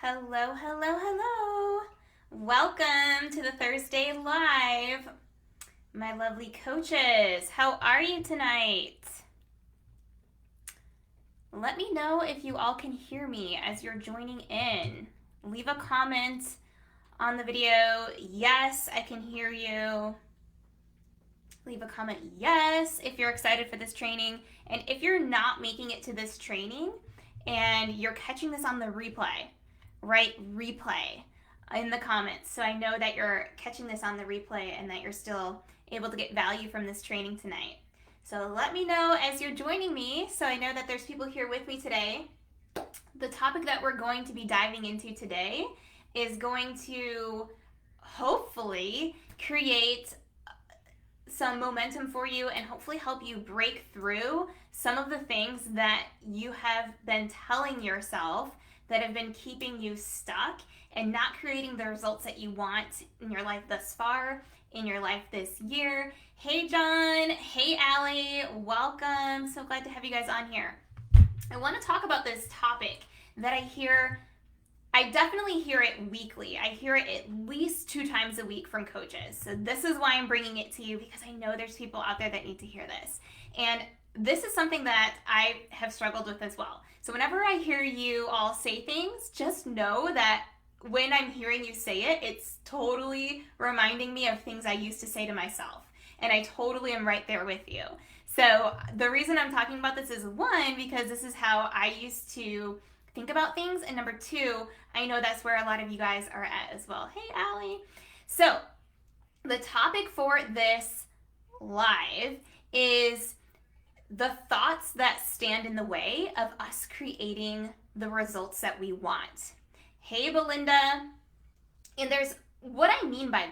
Hello, hello, hello. Welcome to the Thursday Live, my lovely coaches. How are you tonight? Let me know if you all can hear me as you're joining in. Leave a comment on the video. Yes, I can hear you. Leave a comment, yes, if you're excited for this training. And if you're not making it to this training and you're catching this on the replay, write replay in the comments so I know that you're catching this on the replay and that you're still able to get value from this training tonight. So let me know as you're joining me so I know that there's people here with me today. The topic that we're going to be diving into today is going to hopefully create some momentum for you and hopefully help you break through some of the things that you have been telling yourself that have been keeping you stuck and not creating the results that you want in your life thus far, in your life this year. Hey John, hey Allie, welcome. So glad to have you guys on here. I want to talk about this topic that I definitely hear it weekly. I hear it at least 2 times a week from coaches. So this is why I'm bringing it to you, because I know there's people out there that need to hear this. And this is something that I have struggled with as well. So whenever I hear you all say things, just know that when I'm hearing you say it, it's totally reminding me of things I used to say to myself. And I totally am right there with you. So the reason I'm talking about this is, 1, because this is how I used to think about things, and number 2, I know that's where a lot of you guys are at as well. Hey, Allie. So the topic for this live is the thoughts that stand in the way of us creating the results that we want. Hey, Belinda. And there's what I mean by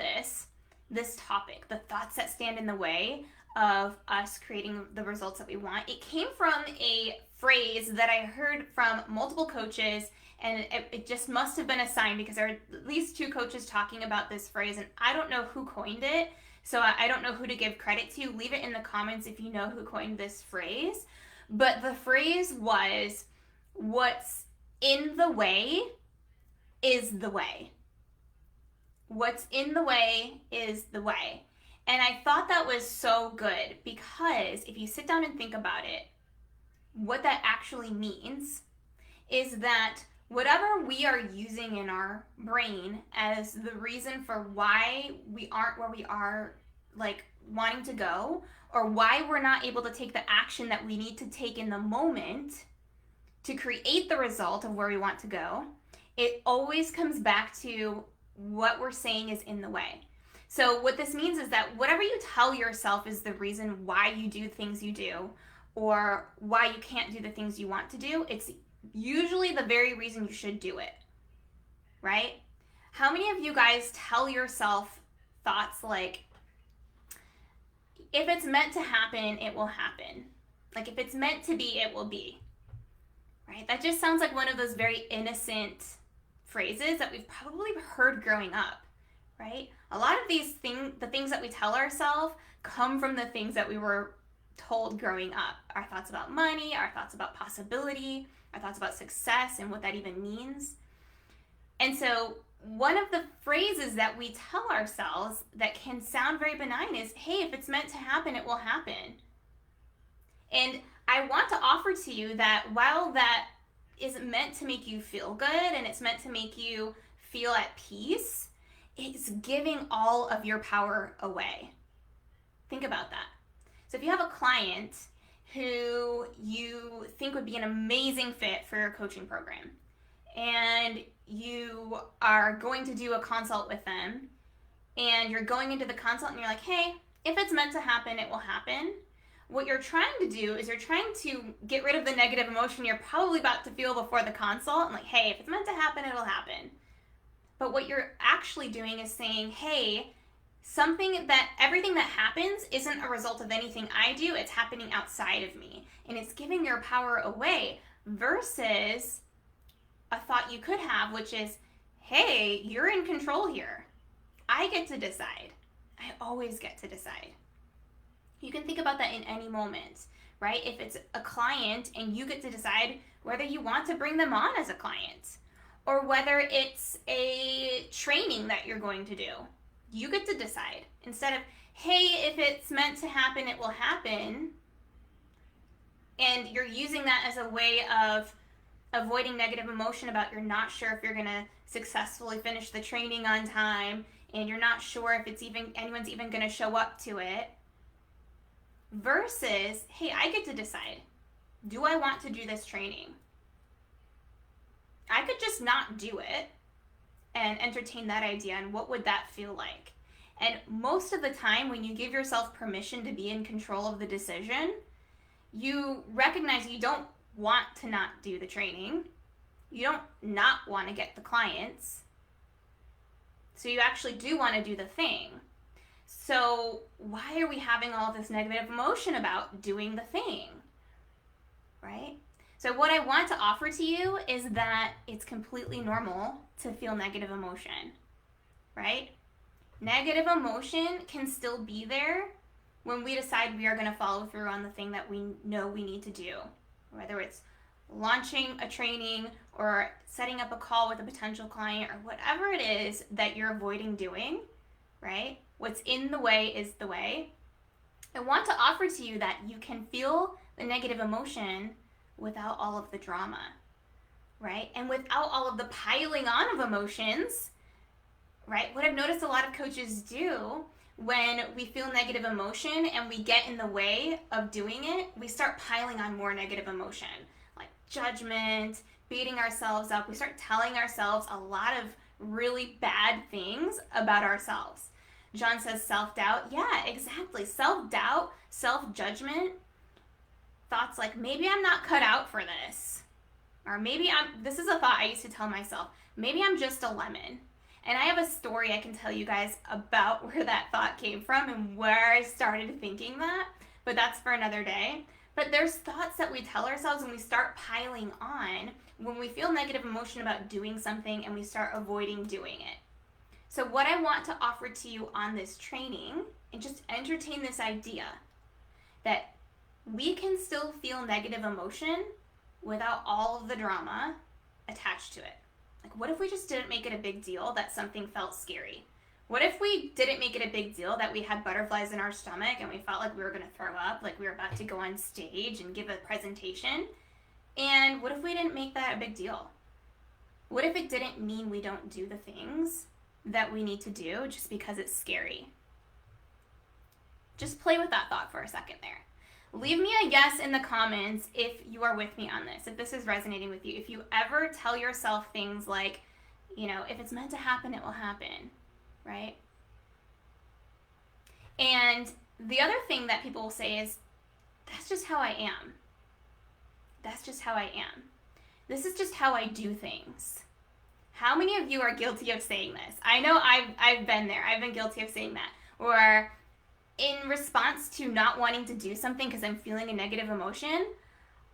this topic, the thoughts that stand in the way of us creating the results that we want. It came from a phrase that I heard from multiple coaches, and it just must have been a sign because there are at least 2 coaches talking about this phrase, and I don't know who coined it, so I don't know who to give credit to. Leave it in the comments if you know who coined this phrase. But the phrase was, what's in the way is the way. What's in the way is the way. And I thought that was so good because if you sit down and think about it, what that actually means is that whatever we are using in our brain as the reason for why we aren't where we are, like, wanting to go, or why we're not able to take the action that we need to take in the moment to create the result of where we want to go, it always comes back to what we're saying is in the way. So what this means is that whatever you tell yourself is the reason why you do things you do, or why you can't do the things you want to do, it's usually the very reason you should do it, right? How many of you guys tell yourself thoughts like, if it's meant to happen, it will happen. Like, if it's meant to be, it will be, right? That just sounds like one of those very innocent phrases that we've probably heard growing up, right? A lot of these things, the things that we tell ourselves, come from the things that we were told growing up. Our thoughts about money, our thoughts about possibility, our thoughts about success and what that even means. And so one of the phrases that we tell ourselves that can sound very benign is, hey, if it's meant to happen, it will happen. And I want to offer to you that while that is meant to make you feel good and it's meant to make you feel at peace, it's giving all of your power away. Think about that. So if you have a client who you think would be an amazing fit for your coaching program, and you are going to do a consult with them, and you're going into the consult and you're like, hey, if it's meant to happen, it will happen. What you're trying to do is you're trying to get rid of the negative emotion you're probably about to feel before the consult, and like, hey, if it's meant to happen, it'll happen. But what you're actually doing is saying, hey, everything that happens isn't a result of anything I do, it's happening outside of me. And it's giving your power away versus a thought you could have, which is, hey, you're in control here. I get to decide. I always get to decide. You can think about that in any moment, right? If it's a client and you get to decide whether you want to bring them on as a client, or whether it's a training that you're going to do. You get to decide. Instead of, hey, if it's meant to happen, it will happen, and you're using that as a way of avoiding negative emotion about you're not sure if you're going to successfully finish the training on time, and you're not sure if it's even anyone's even going to show up to it, versus, hey, I get to decide. Do I want to do this training? I could just not do it and entertain that idea, and what would that feel like? And most of the time, when you give yourself permission to be in control of the decision, you recognize you don't want to not do the training. You don't not want to get the clients. So you actually do want to do the thing. So why are we having all this negative emotion about doing the thing? Right? So what I want to offer to you is that it's completely normal to feel negative emotion. Right? Negative emotion can still be there when we decide we are going to follow through on the thing that we know we need to do. Whether it's launching a training or setting up a call with a potential client or whatever it is that you're avoiding doing, right? What's in the way is the way. I want to offer to you that you can feel the negative emotion without all of the drama, right? And without all of the piling on of emotions, right? What I've noticed a lot of coaches do when we feel negative emotion and we get in the way of doing it, we start piling on more negative emotion, like judgment, beating ourselves up. We start telling ourselves a lot of really bad things about ourselves. John says self-doubt. Yeah, exactly. Self-doubt, self-judgment, thoughts like, maybe I'm not cut out for this. Or maybe this is a thought I used to tell myself, maybe I'm just a lemon. And I have a story I can tell you guys about where that thought came from and where I started thinking that, but that's for another day. But there's thoughts that we tell ourselves and we start piling on when we feel negative emotion about doing something and we start avoiding doing it. So what I want to offer to you on this training, and just entertain this idea that we can still feel negative emotion without all of the drama attached to it. Like, what if we just didn't make it a big deal that something felt scary? What if we didn't make it a big deal that we had butterflies in our stomach and we felt like we were going to throw up, like we were about to go on stage and give a presentation? And what if we didn't make that a big deal? What if it didn't mean we don't do the things that we need to do just because it's scary? Just play with that thought for a second there. Leave me a yes in the comments if you are with me on this, if this is resonating with you. If you ever tell yourself things like, you know, if it's meant to happen, it will happen, right? And the other thing that people will say is, that's just how I am. That's just how I am. This is just how I do things. How many of you are guilty of saying this? I know I've been there. I've been guilty of saying that. Or in response to not wanting to do something because I'm feeling a negative emotion,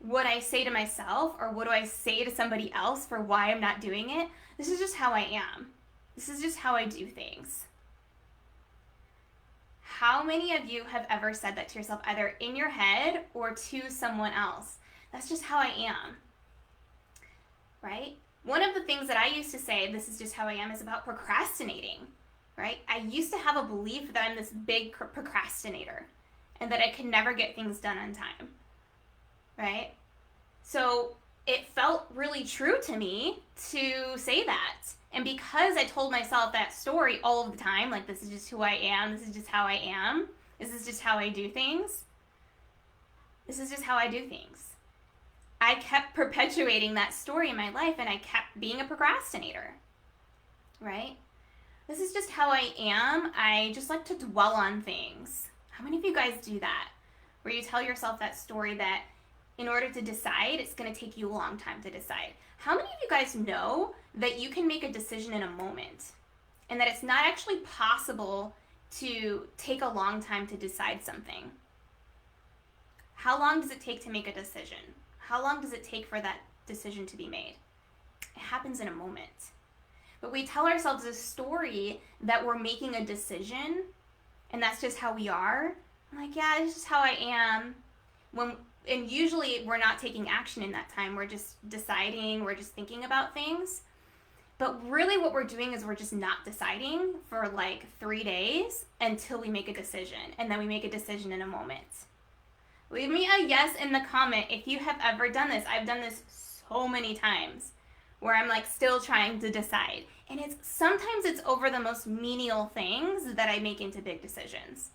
what I say to myself or what do I say to somebody else for why I'm not doing it? This is just how I am. This is just how I do things. How many of you have ever said that to yourself, either in your head or to someone else? That's just how I am, right? One of the things that I used to say, this is just how I am, is about procrastinating. Right? I used to have a belief that I'm this big procrastinator and that I could never get things done on time, right? So it felt really true to me to say that. And because I told myself that story all of the time, like, this is just who I am, this is just how I am, this is just how I do things, this is just how I do things, I kept perpetuating that story in my life and I kept being a procrastinator, right? This is just how I am. I just like to dwell on things. How many of you guys do that? Where you tell yourself that story that in order to decide, it's going to take you a long time to decide. How many of you guys know that you can make a decision in a moment and that it's not actually possible to take a long time to decide something? How long does it take to make a decision? How long does it take for that decision to be made? It happens in a moment. But we tell ourselves a story that we're making a decision and that's just how we are. I'm like, yeah, it's just how I am. And usually we're not taking action in that time. We're just deciding, we're just thinking about things. But really what we're doing is we're just not deciding for like 3 days until we make a decision. And then we make a decision in a moment. Leave me a yes in the comment if you have ever done this. I've done this so many times where I'm like still trying to decide. And sometimes it's over the most menial things that I make into big decisions.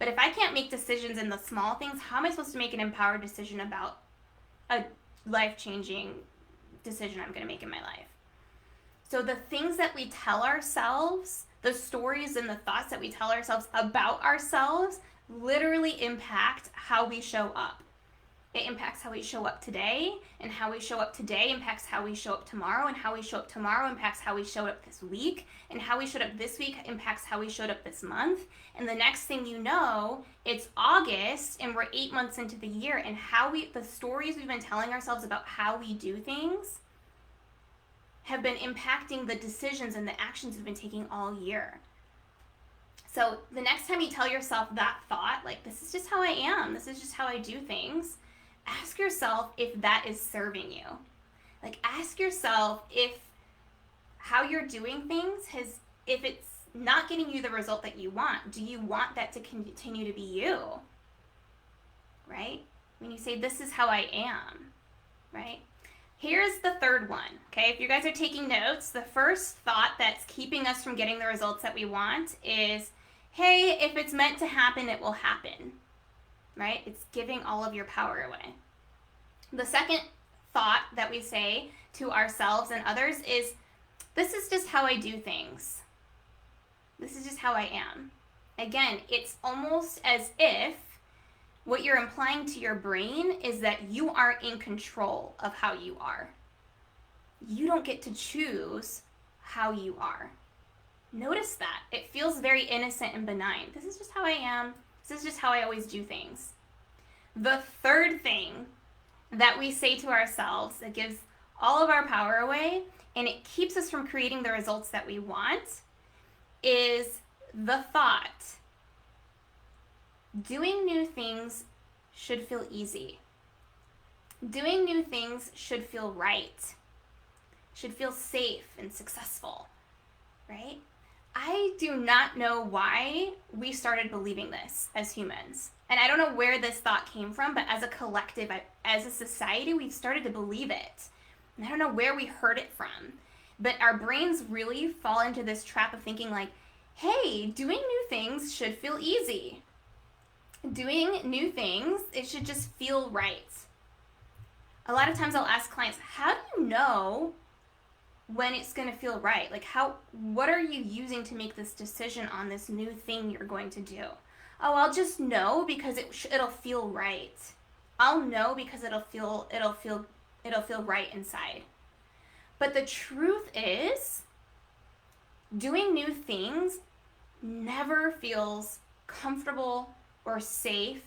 But if I can't make decisions in the small things, how am I supposed to make an empowered decision about a life-changing decision I'm going to make in my life? So the things that we tell ourselves, the stories and the thoughts that we tell ourselves about ourselves literally impact how we show up. It impacts how we show up today, and how we show up today impacts how we show up tomorrow, and how we show up tomorrow impacts how we showed up this week, and how we showed up this week impacts how we showed up this month. And the next thing you know, it's August and we're 8 months into the year, and the stories we've been telling ourselves about how we do things have been impacting the decisions and the actions we've been taking all year. So the next time you tell yourself that thought, like, this is just how I am, this is just how I do things, ask yourself if that is serving you. Like, ask yourself if how you're doing things if it's not getting you the result that you want, do you want that to continue to be you? Right? When you say, this is how I am, right? Here's the third one, okay? If you guys are taking notes, the first thought that's keeping us from getting the results that we want is, hey, if it's meant to happen, it will happen, right? It's giving all of your power away. The second thought that we say to ourselves and others is, this is just how I do things. This is just how I am. Again, it's almost as if what you're implying to your brain is that you aren't in control of how you are. You don't get to choose how you are. Notice that. It feels very innocent and benign. This is just how I am. This is just how I always do things. The third thing that we say to ourselves that gives all of our power away and it keeps us from creating the results that we want is the thought, doing new things should feel easy. Doing new things should feel right. Should feel safe and successful, right? I do not know why we started believing this as humans. And I don't know where this thought came from, but as a collective, as a society, we've started to believe it. And I don't know where we heard it from. But our brains really fall into this trap of thinking like, hey, doing new things should feel easy. Doing new things, it should just feel right. A lot of times I'll ask clients, how do you know when it's going to feel right? Like what are you using to make this decision on this new thing you're going to do? Oh, I'll just know because it'll feel right. I'll know because it'll feel right inside. But the truth is, doing new things never feels comfortable or safe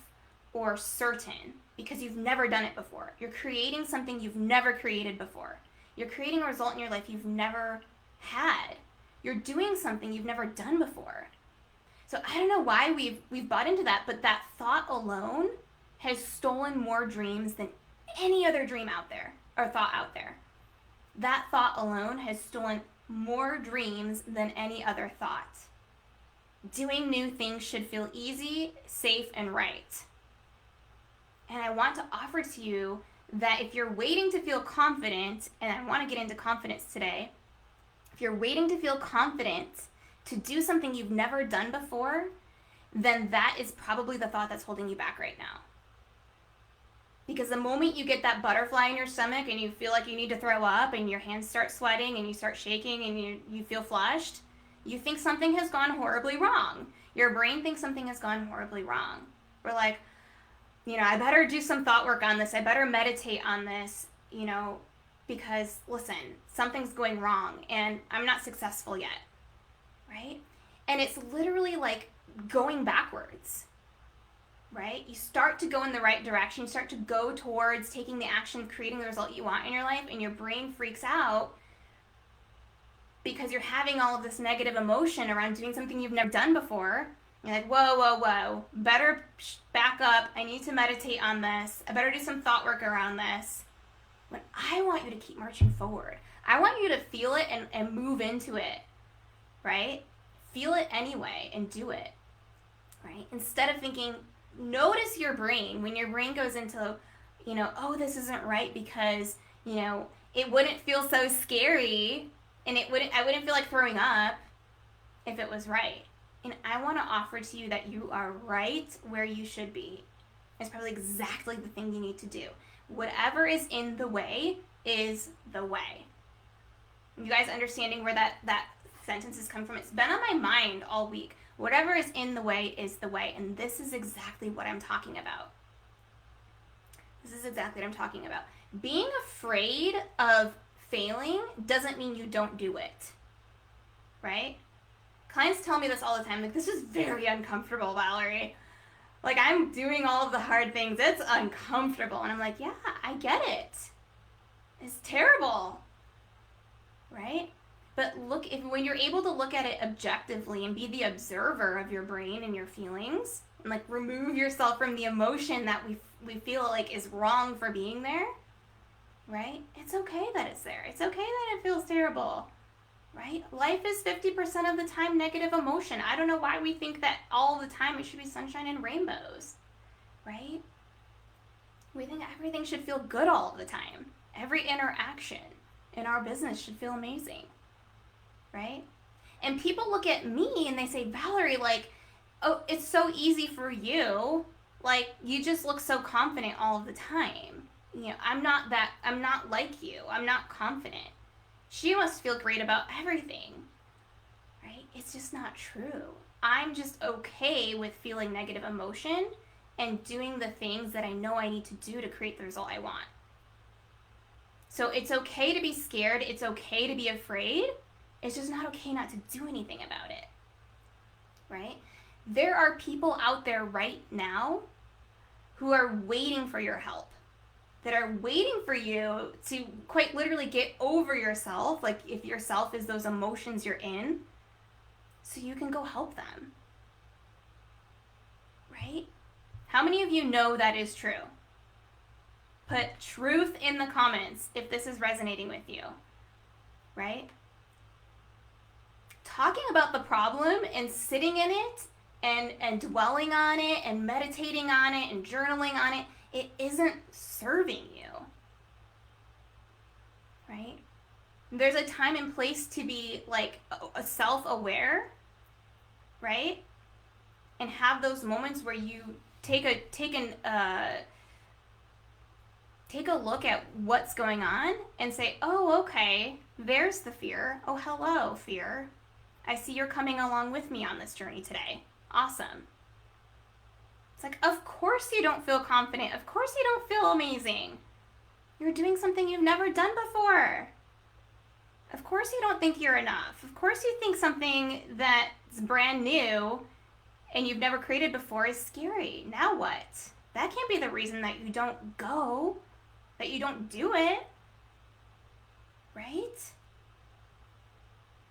or certain because you've never done it before. You're creating something you've never created before. You're creating a result in your life you've never had. You're doing something you've never done before. So I don't know why we've bought into that, but that thought alone has stolen more dreams than any other dream out there or thought out there. That thought alone has stolen more dreams than any other thought. Doing new things should feel easy, safe, and right. And I want to offer to you that if you're waiting to feel confident, and I want to get into confidence today, if you're waiting to feel confident to do something you've never done before, then that is probably the thought that's holding you back right now. Because the moment you get that butterfly in your stomach and you feel like you need to throw up and your hands start sweating and you start shaking and you feel flushed, you think something has gone horribly wrong. Your brain thinks something has gone horribly wrong. We're like, I better do some thought work on this. I better meditate on this, because listen, something's going wrong and I'm not successful yet, right? And it's literally like going backwards, right? You start to go in the right direction. You start to go towards taking the action, creating the result you want in your life, and your brain freaks out because you're having all of this negative emotion around doing something you've never done before. You're like, whoa, better back up. I need to meditate on this. I better do some thought work around this. When I want you to keep marching forward. I want you to feel it and move into it, right? Feel it anyway and do it, right? Instead of thinking, notice your brain. When your brain goes into, oh, this isn't right because, it wouldn't feel so scary and I wouldn't feel like throwing up if it was right. And I want to offer to you that you are right where you should be. It's probably exactly the thing you need to do. Whatever is in the way is the way. You guys understanding where that sentence has come from? It's been on my mind all week. Whatever is in the way is the way. And this is exactly what I'm talking about. This is exactly what I'm talking about. Being afraid of failing doesn't mean you don't do it, right? Clients tell me this all the time, like, this is very uncomfortable, Valerie. Like, I'm doing all of the hard things. It's uncomfortable. And I'm like, yeah, I get it. It's terrible, right? But when you're able to look at it objectively and be the observer of your brain and your feelings, and like remove yourself from the emotion that we feel like is wrong for being there, right? It's okay that it's there. It's okay that it feels terrible, right? Life is 50% of the time negative emotion. I don't know why we think that all the time it should be sunshine and rainbows, right? We think everything should feel good all the time. Every interaction in our business should feel amazing, right? And people look at me and they say, Valerie, like, oh, it's so easy for you. Like, you just look so confident all of the time. I'm not like you. I'm not confident. She must feel great about everything, right? It's just not true. I'm just okay with feeling negative emotion and doing the things that I know I need to do to create the result I want. So it's okay to be scared. It's okay to be afraid. It's just not okay not to do anything about it, right? There are people out there right now who are waiting for your help, that are waiting for you to quite literally get over yourself, like if yourself is those emotions you're in, so you can go help them, right? How many of you know that is true? Put truth in the comments if this is resonating with you, right? Talking about the problem and sitting in it and dwelling on it and meditating on it and journaling on it, it isn't serving you, right? There's a time and place to be like self-aware, right? And have those moments where you take a look at what's going on and say, oh, okay, there's the fear. Oh, hello, fear. I see you're coming along with me on this journey today. Awesome. It's like, of course you don't feel confident. Of course you don't feel amazing. You're doing something you've never done before. Of course you don't think you're enough. Of course you think something that's brand new and you've never created before is scary. Now what? That can't be the reason that you don't go, that you don't do it, right?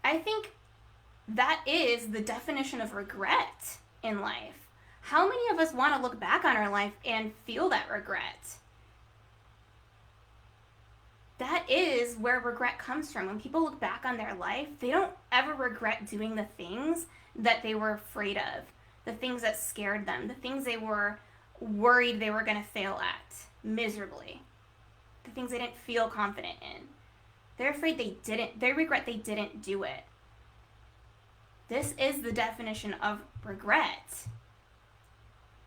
I think that is the definition of regret in life. How many of us want to look back on our life and feel that regret? That is where regret comes from. When people look back on their life, they don't ever regret doing the things that they were afraid of, the things that scared them, the things they were worried they were going to fail at miserably, the things they didn't feel confident in. They're afraid they regret they didn't do it. This is the definition of regret,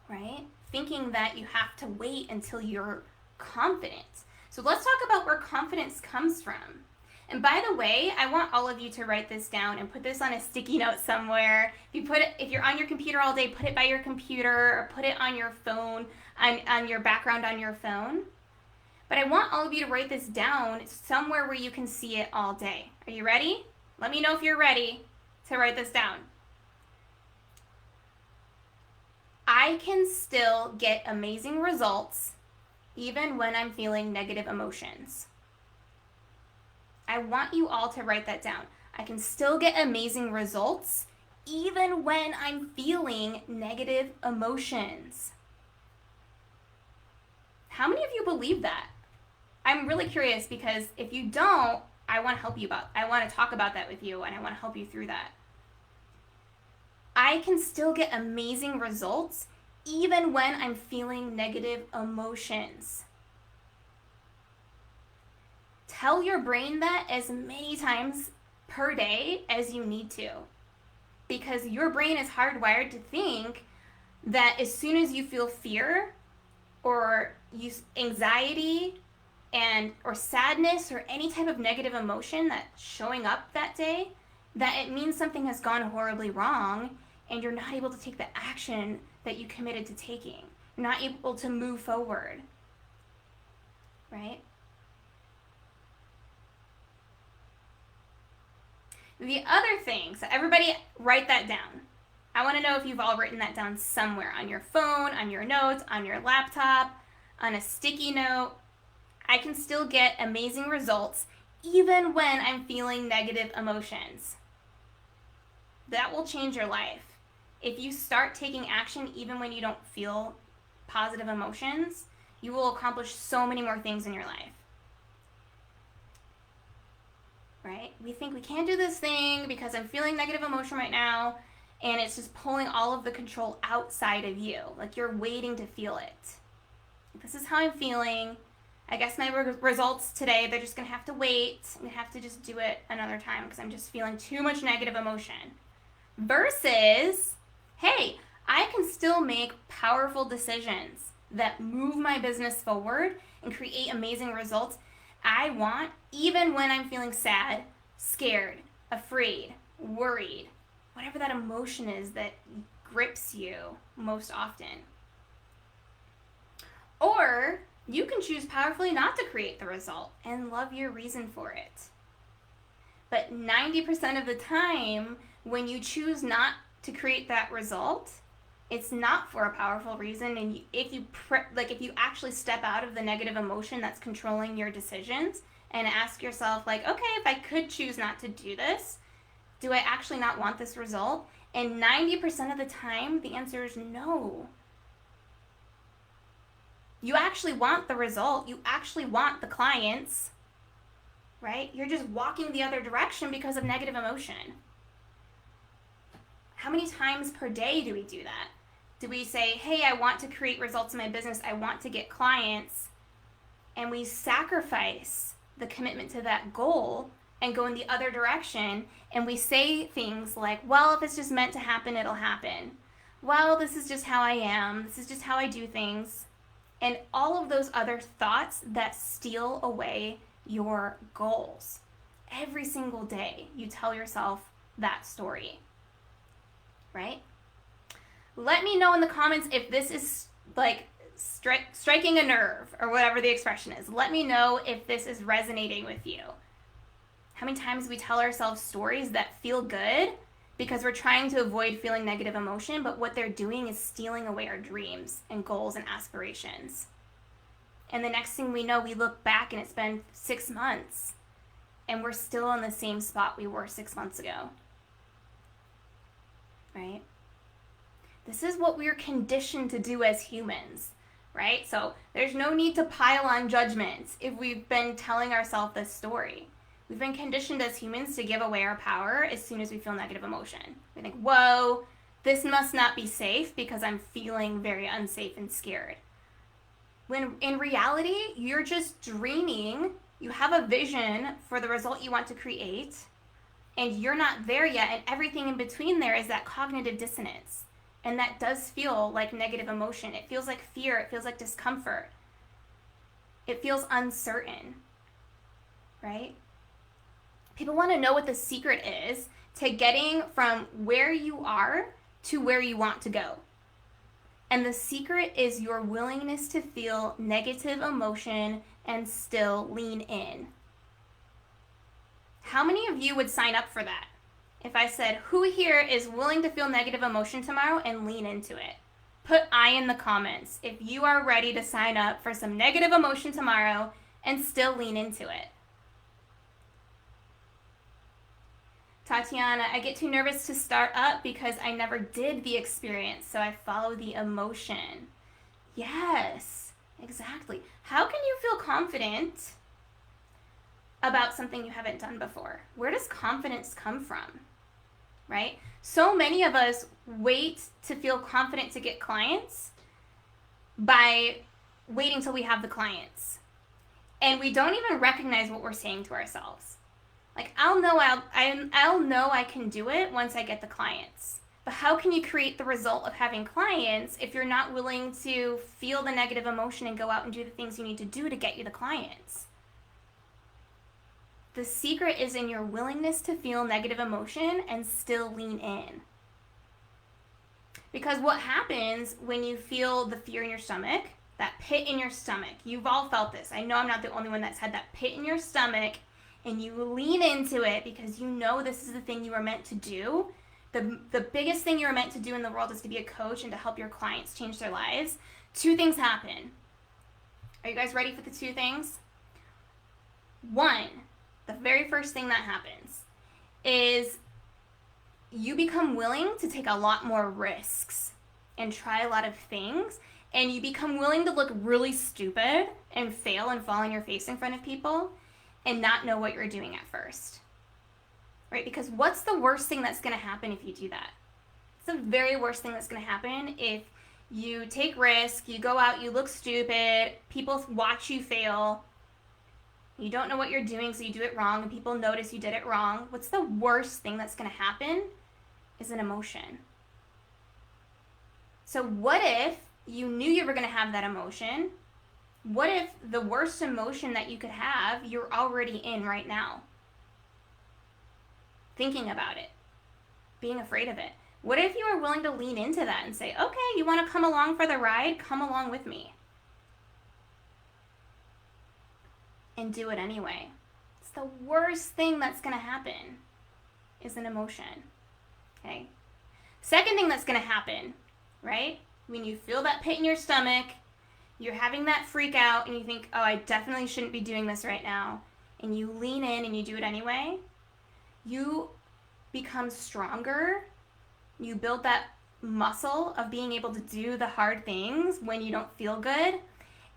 right? Thinking that you have to wait until you're confident. So let's talk about where confidence comes from. And by the way, I want all of you to write this down and put this on a sticky note somewhere. If you're on your computer all day, put it by your computer or put it on your phone, on your background on your phone. But I want all of you to write this down somewhere where you can see it all day. Are you ready? Let me know if you're ready to write this down. I can still get amazing results even when I'm feeling negative emotions. I want you all to write that down. I can still get amazing results even when I'm feeling negative emotions. How many of you believe that? I'm really curious because if you don't, I want to talk about that with you, and I want to help you through that. I can still get amazing results even when I'm feeling negative emotions. Tell your brain that as many times per day as you need to, because your brain is hardwired to think that as soon as you feel fear or anxiety or sadness or any type of negative emotion that's showing up that day, that it means something has gone horribly wrong and you're not able to take the action that you committed to taking. You're not able to move forward, right? The other thing, so everybody write that down. I want to know if you've all written that down somewhere, on your phone, on your notes, on your laptop, on a sticky note. I can still get amazing results even when I'm feeling negative emotions. That will change your life. If you start taking action even when you don't feel positive emotions, you will accomplish so many more things in your life. Right? We think we can't do this thing because I'm feeling negative emotion right now, and it's just pulling all of the control outside of you. Like you're waiting to feel it. This is how I'm feeling. I guess my results today, they're just going to have to wait. I'm going to have to just do it another time because I'm just feeling too much negative emotion. Versus, hey, I can still make powerful decisions that move my business forward and create amazing results I want, even when I'm feeling sad, scared, afraid, worried, whatever that emotion is that grips you most often. Or you can choose powerfully not to create the result and love your reason for it. But 90% of the time, when you choose not to create that result, it's not for a powerful reason. And if you actually step out of the negative emotion that's controlling your decisions and ask yourself, like, okay, if I could choose not to do this, do I actually not want this result? And 90% of the time, the answer is no. You actually want the result. You actually want the clients, right? You're just walking the other direction because of negative emotion. How many times per day do we do that? Do we say, hey, I want to create results in my business, I want to get clients, and we sacrifice the commitment to that goal and go in the other direction, and we say things like, well, if it's just meant to happen, it'll happen. Well, this is just how I am. This is just how I do things. And all of those other thoughts that steal away your goals. Every single day, you tell yourself that story, right? Let me know in the comments if this is like striking a nerve or whatever the expression is. Let me know if this is resonating with you. How many times we tell ourselves stories that feel good because we're trying to avoid feeling negative emotion, but what they're doing is stealing away our dreams and goals and aspirations. And the next thing we know, we look back and it's been 6 months and we're still in the same spot we were 6 months ago. Right? This is what we're conditioned to do as humans, right? So there's no need to pile on judgments if we've been telling ourselves this story. We've been conditioned as humans to give away our power as soon as we feel negative emotion. We think, whoa, this must not be safe because I'm feeling very unsafe and scared. When in reality, you're just dreaming. You have a vision for the result you want to create, and you're not there yet, and everything in between there is that cognitive dissonance. And that does feel like negative emotion. It feels like fear. It feels like discomfort. It feels uncertain, right? People want to know what the secret is to getting from where you are to where you want to go. And the secret is your willingness to feel negative emotion and still lean in. How many of you would sign up for that? If I said, who here is willing to feel negative emotion tomorrow and lean into it? Put I in the comments if you are ready to sign up for some negative emotion tomorrow and still lean into it. Tatiana, I get too nervous to start up because I never did the experience, so I follow the emotion. Yes, exactly. How can you feel confident about something you haven't done before? Where does confidence come from? Right? So many of us wait to feel confident to get clients by waiting till we have the clients. And we don't even recognize what we're saying to ourselves. Like, I'll know I can do it once I get the clients. But how can you create the result of having clients if you're not willing to feel the negative emotion and go out and do the things you need to do to get you the clients? The secret is in your willingness to feel negative emotion and still lean in. Because what happens when you feel the fear in your stomach, that pit in your stomach, you've all felt this. I know I'm not the only one that's had that pit in your stomach, and you lean into it because you know this is the thing you are meant to do. The biggest thing you're meant to do in the world is to be a coach and to help your clients change their lives. Two things happen. Are you guys ready for the two things? One, the very first thing that happens is you become willing to take a lot more risks and try a lot of things, and you become willing to look really stupid and fail and fall on your face in front of people and not know what you're doing at first. Right? Because what's the worst thing that's going to happen if you do that? It's the very worst thing that's going to happen if you take risk, you go out, you look stupid, people watch you fail, you don't know what you're doing, so you do it wrong, and people notice you did it wrong. What's the worst thing that's going to happen is an emotion. So what if you knew you were going to have that emotion? What if the worst emotion that you could have, you're already in right now? Thinking about it, being afraid of it. What if you were willing to lean into that and say, okay, you want to come along for the ride? Come along with me. And do it anyway. It's the worst thing that's going to happen is an emotion. Okay? Second thing that's going to happen, right? When you feel that pit in your stomach, you're having that freak out and you think, oh, I definitely shouldn't be doing this right now. And you lean in and you do it anyway. You become stronger. You build that muscle of being able to do the hard things when you don't feel good.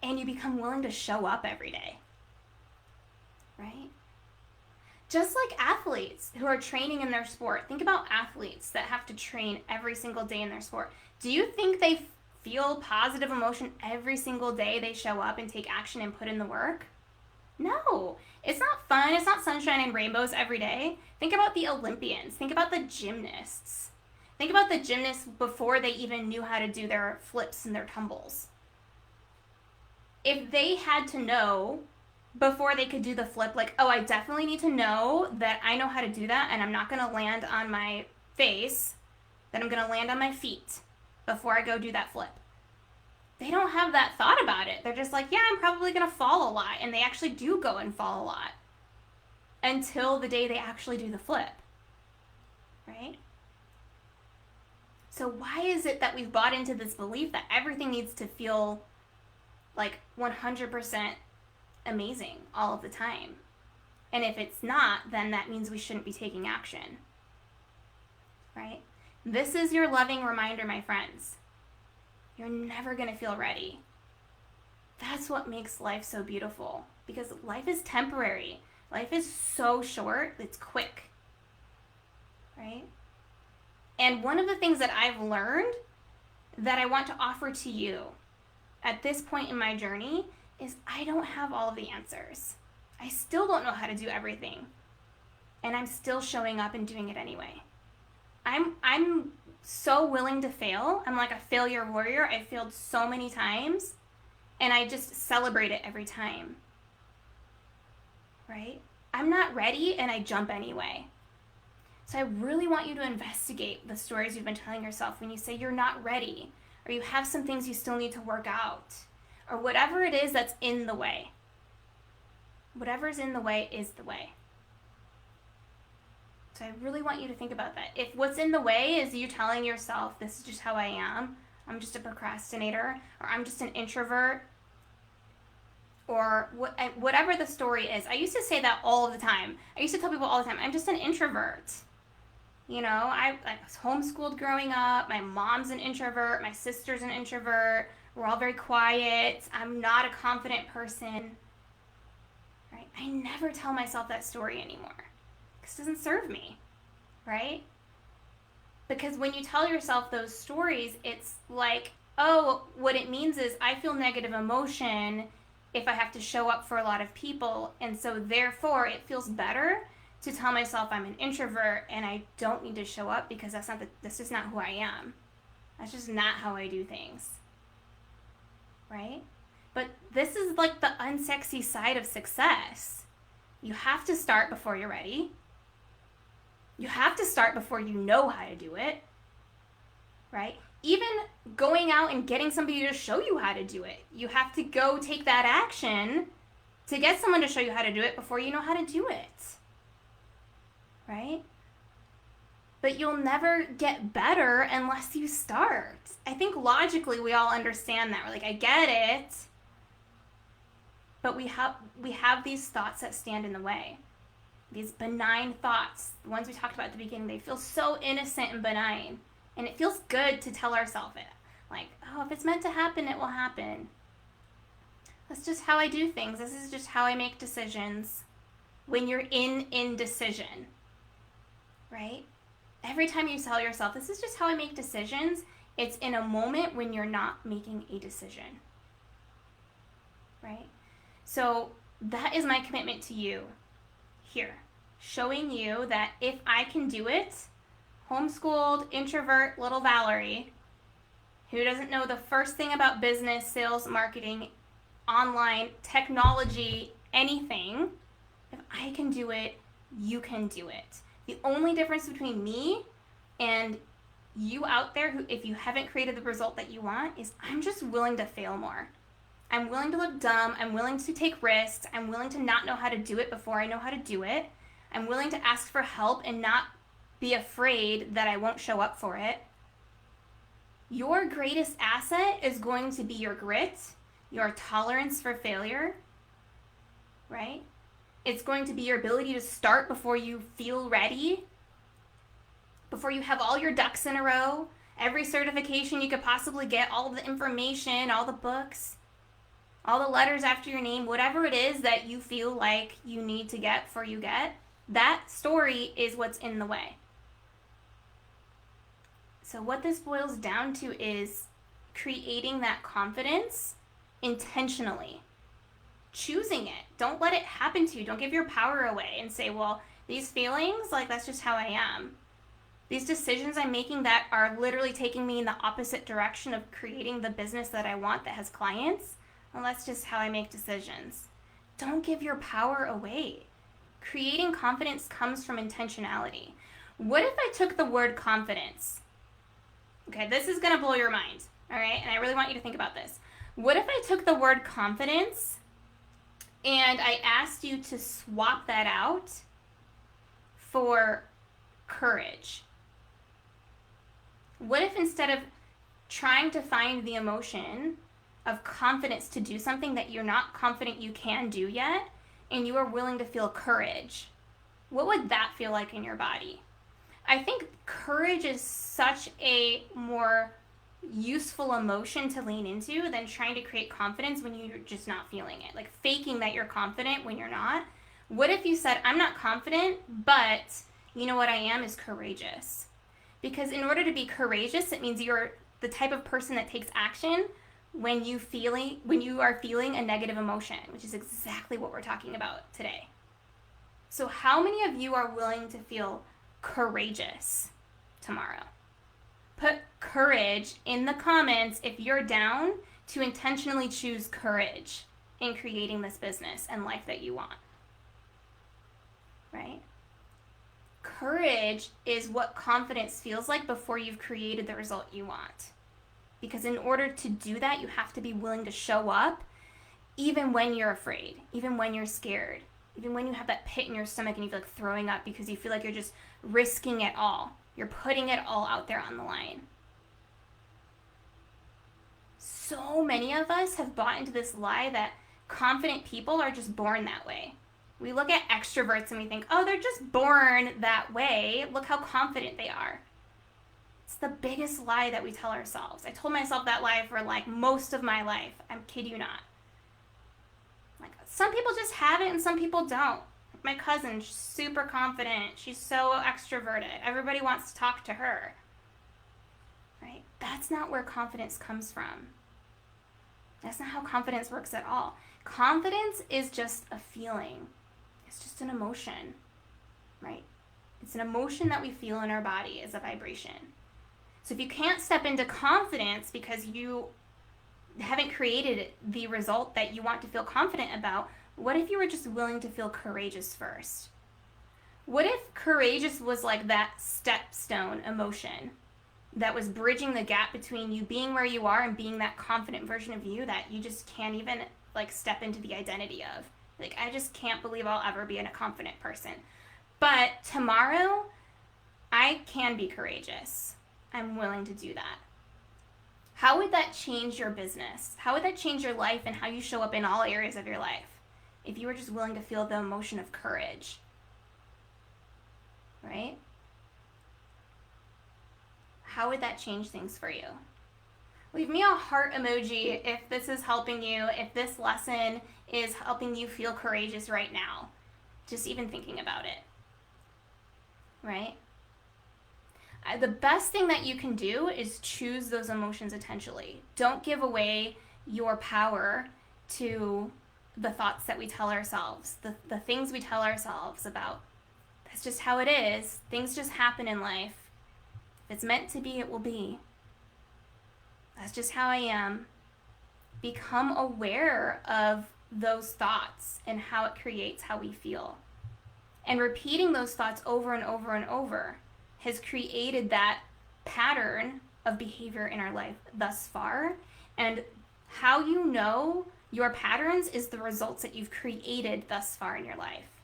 And you become willing to show up every day. Right? Just like athletes who are training in their sport. Think about athletes that have to train every single day in their sport. Do you think they feel positive emotion every single day they show up and take action and put in the work? No. It's not fun. It's not sunshine and rainbows every day. Think about the Olympians. Think about the gymnasts. Think about the gymnasts before they even knew how to do their flips and their tumbles. If they had to know before they could do the flip, like, oh, I definitely need to know that I know how to do that and I'm not going to land on my face, that I'm going to land on my feet before I go do that flip. They don't have that thought about it. They're just like, yeah, I'm probably going to fall a lot. And they actually do go and fall a lot until the day they actually do the flip. Right? So why is it that we've bought into this belief that everything needs to feel like 100% amazing all of the time? And if it's not, then that means we shouldn't be taking action. Right? This is your loving reminder, my friends. You're never going to feel ready. That's what makes life so beautiful. Because life is temporary. Life is so short, it's quick. Right? And one of the things that I've learned that I want to offer to you at this point in my journey is I don't have all of the answers. I still don't know how to do everything. And I'm still showing up and doing it anyway. I'm so willing to fail. I'm like a failure warrior. I failed so many times and I just celebrate it every time. Right? I'm not ready and I jump anyway. So I really want you to investigate the stories you've been telling yourself when you say you're not ready or you have some things you still need to work out or whatever it is that's in the way. Whatever's in the way is the way. So I really want you to think about that. If what's in the way is you telling yourself, this is just how I am, I'm just a procrastinator, or I'm just an introvert, or whatever the story is. I used to say that all the time. I used to tell people all the time, I'm just an introvert. You know, I was homeschooled growing up. My mom's an introvert. My sister's an introvert. We're all very quiet. I'm not a confident person. right? I never tell myself that story anymore because it doesn't serve me, right? Because when you tell yourself those stories, it's like, oh, what it means is I feel negative emotion if I have to show up for a lot of people, and so therefore it feels better to tell myself I'm an introvert and I don't need to show up because that's just not who I am. That's just not how I do things, right? But this is like the unsexy side of success. You have to start before you're ready. You have to start before you know how to do it, right? Even going out and getting somebody to show you how to do it, you have to go take that action to get someone to show you how to do it before you know how to do it, right? But you'll never get better unless you start. I think logically we all understand that. We're like, I get it. But we have these thoughts that stand in the way. These benign thoughts, the ones we talked about at the beginning, they feel so innocent and benign. And it feels good to tell ourselves it. Like, oh, if it's meant to happen, it will happen. That's just how I do things. This is just how I make decisions. When you're in indecision, right? Every time you tell yourself, this is just how I make decisions, it's in a moment when you're not making a decision, right? So that is my commitment to you here, showing you that if I can do it, homeschooled, introvert, little Valerie, who doesn't know the first thing about business, sales, marketing, online, technology, anything, if I can do it, you can do it. The only difference between me and you out there, who, if you haven't created the result that you want, is I'm just willing to fail more. I'm willing to look dumb. I'm willing to take risks. I'm willing to not know how to do it before I know how to do it. I'm willing to ask for help and not be afraid that I won't show up for it. Your greatest asset is going to be your grit, your tolerance for failure, right? It's going to be your ability to start before you feel ready, before you have all your ducks in a row, every certification you could possibly get, all the information, all the books, all the letters after your name, whatever it is that you feel like you need to get before you get, that story is what's in the way. So what this boils down to is creating that confidence intentionally. Choosing it. Don't let it happen to you. Don't give your power away and say, well, these feelings, like, that's just how I am. These decisions I'm making that are literally taking me in the opposite direction of creating the business that I want that has clients, well, that's just how I make decisions. Don't give your power away. Creating confidence comes from intentionality. What if I took the word confidence? Okay, this is going to blow your mind, all right? And I really want you to think about this. What if I took the word confidence and I asked you to swap that out for courage? What if instead of trying to find the emotion of confidence to do something that you're not confident you can do yet, and you are willing to feel courage? What would that feel like in your body? I think courage is such a more useful emotion to lean into than trying to create confidence when you're just not feeling it. Like faking that you're confident when you're not. What if you said, I'm not confident, but you know what I am is courageous? Because in order to be courageous, it means you're the type of person that takes action when you are feeling a negative emotion, which is exactly what we're talking about today. So how many of you are willing to feel courageous tomorrow? Put courage in the comments if you're down to intentionally choose courage in creating this business and life that you want, right? Courage is what confidence feels like before you've created the result you want. Because in order to do that, you have to be willing to show up even when you're afraid, even when you're scared, even when you have that pit in your stomach and you feel like throwing up because you feel like you're just risking it all. You're putting it all out there on the line. So many of us have bought into this lie that confident people are just born that way. We look at extroverts and we think, oh, they're just born that way. Look how confident they are. It's the biggest lie that we tell ourselves. I told myself that lie for like most of my life. I kid you not. Like, some people just have it and some people don't. My cousin, she's super confident. She's so extroverted. Everybody wants to talk to her. Right? That's not where confidence comes from. That's not how confidence works at all. Confidence is just a feeling. It's just an emotion, right? It's an emotion that we feel in our body as a vibration. So if you can't step into confidence because you haven't created the result that you want to feel confident about, what if you were just willing to feel courageous first? What if courageous was like that stepstone emotion that was bridging the gap between you being where you are and being that confident version of you that you just can't even like step into the identity of? Like, I just can't believe I'll ever be a confident person. But tomorrow, I can be courageous. I'm willing to do that. How would that change your business? How would that change your life and how you show up in all areas of your life if you were just willing to feel the emotion of courage? Right? How would that change things for you? Leave me a heart emoji if this is helping you, if this lesson is helping you feel courageous right now. Just even thinking about it. Right? The best thing that you can do is choose those emotions intentionally. Don't give away your power to the thoughts that we tell ourselves, the things we tell ourselves about. That's just how it is. Things just happen in life. If it's meant to be, it will be. That's just how I am. Become aware of those thoughts and how it creates how we feel. And repeating those thoughts over and over and over has created that pattern of behavior in our life thus far. And how you know your patterns is the results that you've created thus far in your life.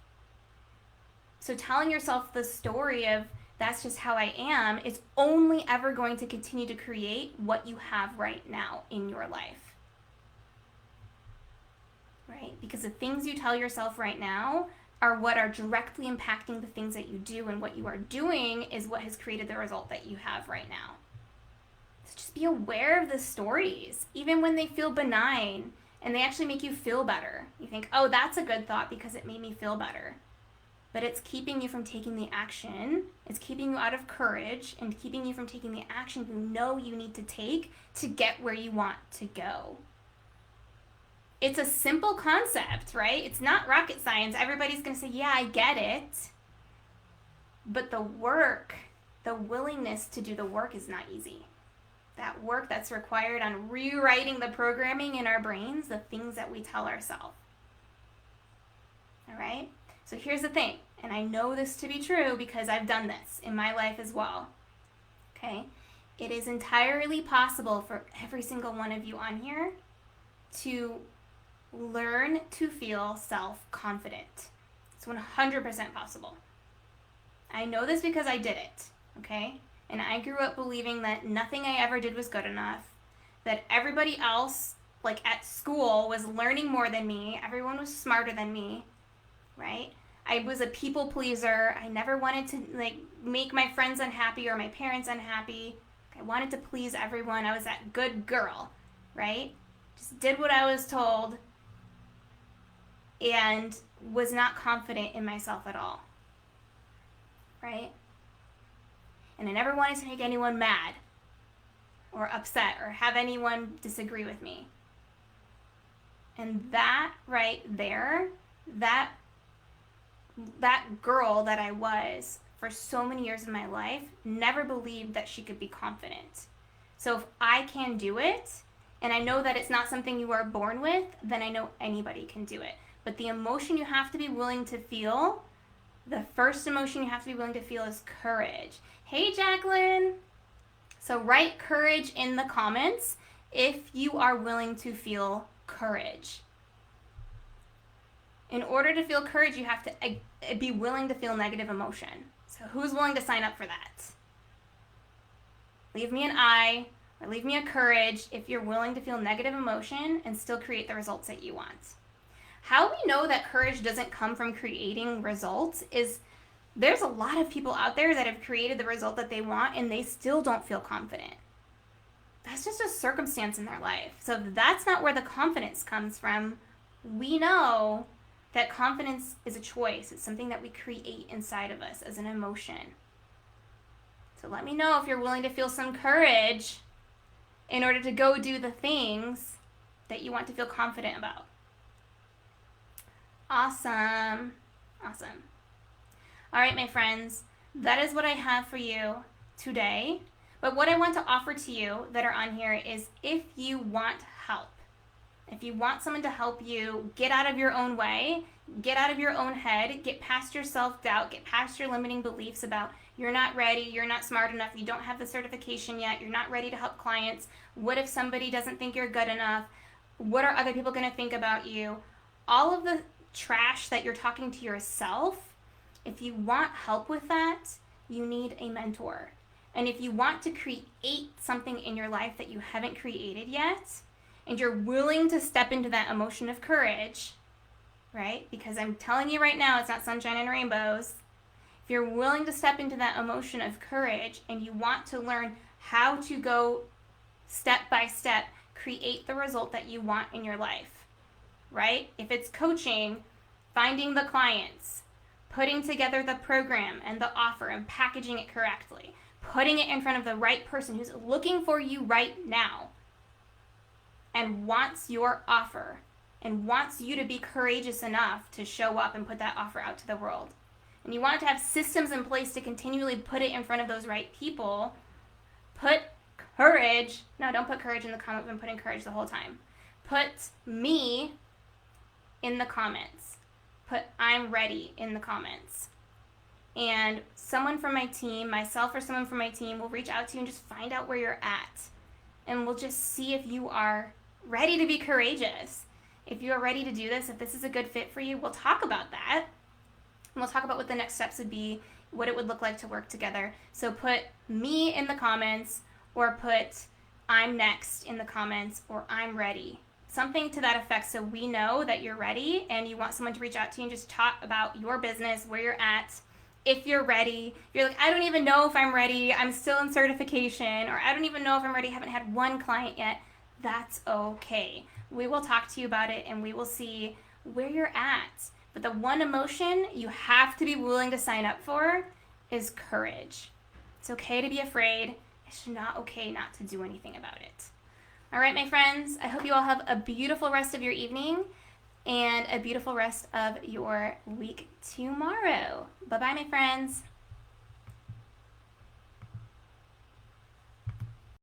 So telling yourself the story of that's just how I am is only ever going to continue to create what you have right now in your life. Right? Because the things you tell yourself right now are what are directly impacting the things that you do, and what you are doing is what has created the result that you have right now. So just be aware of the stories, even when they feel benign and they actually make you feel better. You think, oh, that's a good thought because it made me feel better. But it's keeping you from taking the action. It's keeping you out of courage and keeping you from taking the action you know you need to take to get where you want to go. It's a simple concept, right? It's not rocket science. Everybody's going to say, yeah, I get it. But the work, the willingness to do the work is not easy. That work that's required on rewriting the programming in our brains, the things that we tell ourselves. All right? So here's the thing, and I know this to be true because I've done this in my life as well. Okay? It is entirely possible for every single one of you on here to learn to feel self-confident. It's 100% possible. I know this because I did it, okay? And I grew up believing that nothing I ever did was good enough, that everybody else, like at school, was learning more than me, everyone was smarter than me, right? I was a people pleaser. I never wanted to make my friends unhappy or my parents unhappy. I wanted to please everyone. I was that good girl, right? Just did what I was told and was not confident in myself at all, right? And I never wanted to make anyone mad or upset or have anyone disagree with me. And that right there, that girl that I was for so many years of my life never believed that she could be confident. So if I can do it, and I know that it's not something you are born with, then I know anybody can do it. But the emotion you have to be willing to feel, the first emotion you have to be willing to feel is courage. Hey, Jacqueline. So write courage in the comments if you are willing to feel courage. In order to feel courage, you have to be willing to feel negative emotion. So who's willing to sign up for that? Leave me an I or leave me a courage if you're willing to feel negative emotion and still create the results that you want. How we know that courage doesn't come from creating results is there's a lot of people out there that have created the result that they want and they still don't feel confident. That's just a circumstance in their life. So if that's not where the confidence comes from, we know that confidence is a choice. It's something that we create inside of us as an emotion. So let me know if you're willing to feel some courage in order to go do the things that you want to feel confident about. Awesome. Awesome. All right, my friends, that is what I have for you today. But what I want to offer to you that are on here is if you want help, if you want someone to help you get out of your own way, get out of your own head, get past your self-doubt, get past your limiting beliefs about you're not ready, you're not smart enough, you don't have the certification yet, you're not ready to help clients, what if somebody doesn't think you're good enough, what are other people going to think about you, all of the trash that you're talking to yourself, if you want help with that, you need a mentor. And if you want to create something in your life that you haven't created yet, and you're willing to step into that emotion of courage, right? Because I'm telling you right now, it's not sunshine and rainbows. If you're willing to step into that emotion of courage and you want to learn how to go step by step, create the result that you want in your life, right? If it's coaching, finding the clients, putting together the program and the offer and packaging it correctly, putting it in front of the right person who's looking for you right now and wants your offer and wants you to be courageous enough to show up and put that offer out to the world. And you want to have systems in place to continually put it in front of those right people. Put courage, no, don't put courage in the comment. I've been putting courage the whole time. Put me in the comments. Put I'm ready in the comments. And someone from my team, myself or someone from my team, will reach out to you and just find out where you're at. And we'll just see if you are ready to be courageous. If you are ready to do this, if this is a good fit for you, we'll talk about that. And we'll talk about what the next steps would be, what it would look like to work together. So put me in the comments, or put I'm next in the comments, or I'm ready. Something to that effect, so we know that you're ready and you want someone to reach out to you and just talk about your business, where you're at. If you're ready, you're like, I don't even know if I'm ready, I'm still in certification, or I don't even know if I'm ready, I haven't had one client yet. That's okay. We will talk to you about it and we will see where you're at. But the one emotion you have to be willing to sign up for is courage. It's okay to be afraid. It's not okay not to do anything about it. All right, my friends, I hope you all have a beautiful rest of your evening and a beautiful rest of your week tomorrow. Bye-bye, my friends.